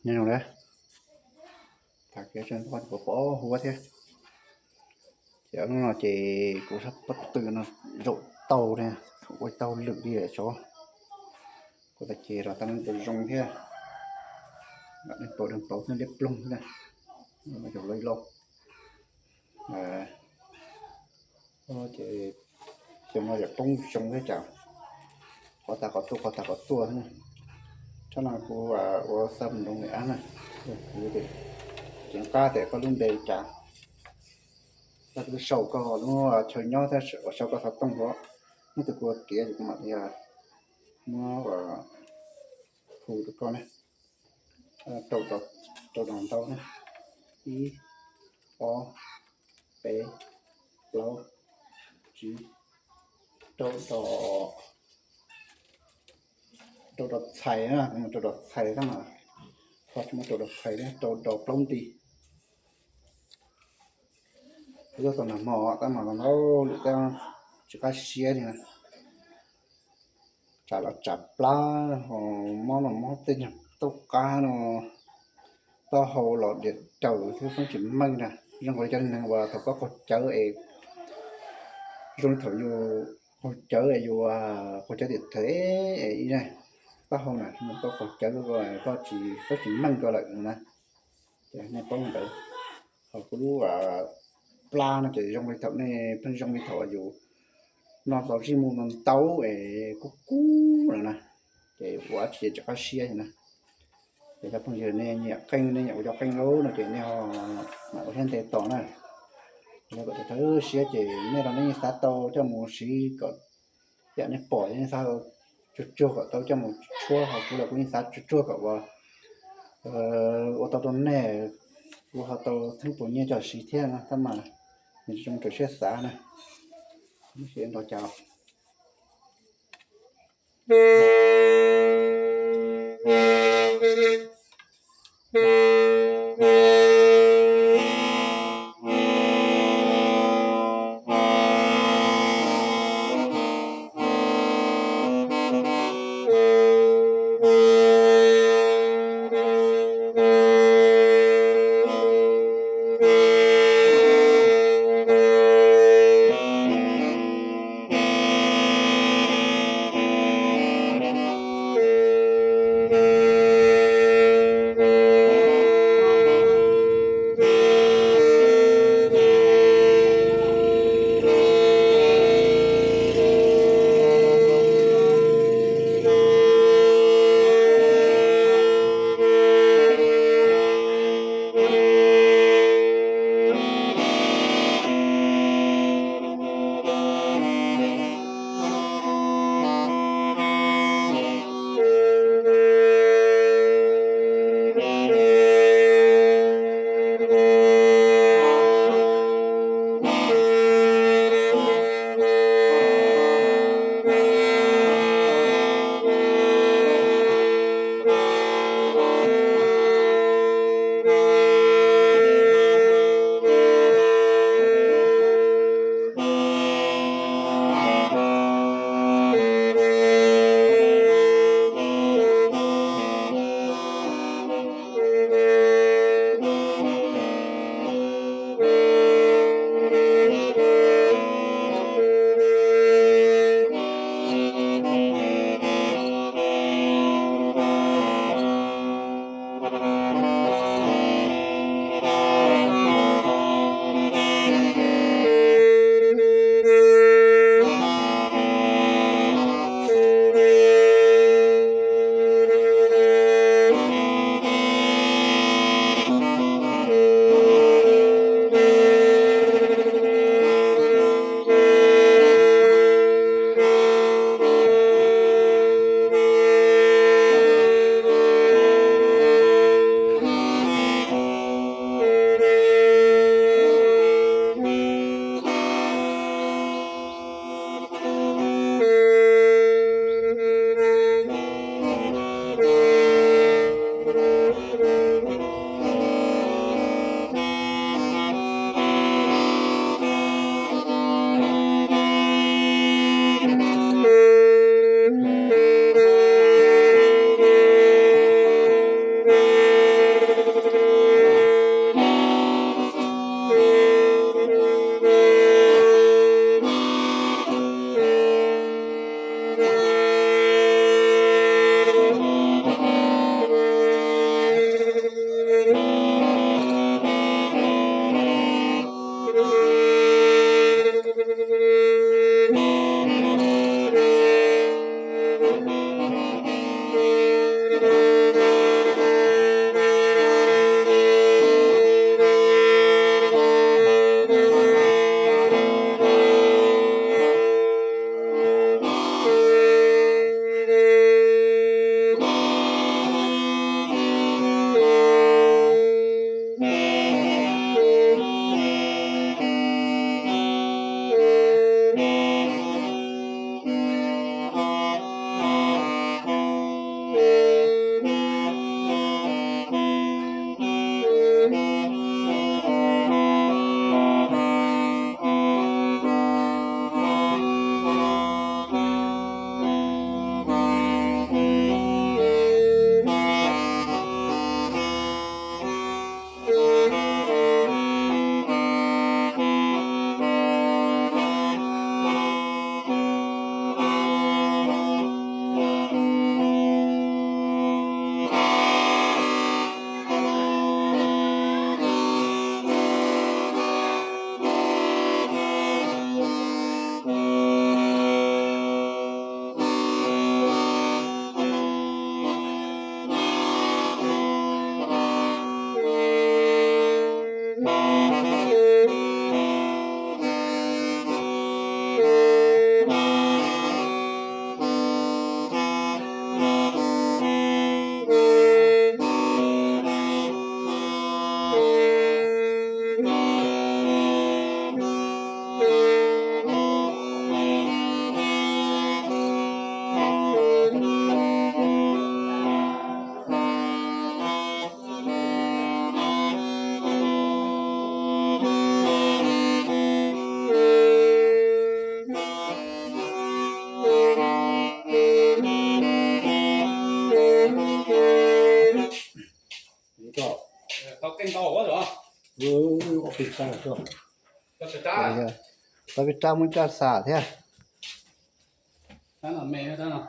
Nhiều đấy, thằng kia trên con của phố hùa thế, chỉ nó chỉ cũng sắp bắt từ nó rộ tàu này, quay tàu lực đi để cho, có thể chỉ là tăng từ rong thế, bạn nên tổ đường tàu nó đẹp lung thế này, nó chụp lấy lâu, à, nó chỉ nóจะต้องชงให้จับcó ta có tua thế này, cho nên cô và xâm đồng nghĩa này, như thế, chúng ta để có luôn đề trả, ta cứ sầu có nó chơi nhau ta sầu có thật tông đó, nó từ qua kia thì mà thì nó và phụ được con này, trâu đòn tàu này, i o p lâu g trâu đỏ trâu đỏ thầy á, trâu đỏ thầy đó mà, có chúng trâu đỏ thầy đấy, trâu đỏ lông tì, bây giờ còn là mỏ ta mà nó ta chỉ có xía thì chả là chả pla họ món là món tên là tàu cá nó to hồ lọt điện trầu thứ phong chỉ măng nè, trong hội dân này và thầu có chở ấy, trong thầu vô chở ấy vô có chở điện thế ấy này, to hồ này nó có chở rồi có chỉ phát triển măng cho lại nè, này có một đấy, họ có lúc pla nó chỉ trong cái thầu này bên trong cái thầu vô nó có chỉ một con tàu ấy cú cú rồi nè, để quá chỉ cho cái xe này, để cho bây giờ này nhẹ canh này nhẹ cho canh lố nó chỉ neo mà có thể tỏ này, rồi có thể thấy xe chỉ này là nó sát tàu cho một xí có dạng này bỏ như sao chút chút có tàu cho một chua hoặc là cũng sát chút chút có vào ô tô này của tàu thành phố như cho xí thiên nó thằng mà mình dùng cái xe xả này, nó sẽ nó chào cho tao canh to quá rồi có thịt sao cho tao sẽ trả tao biết cha muốn cha xả thế tao là mẹ tao nào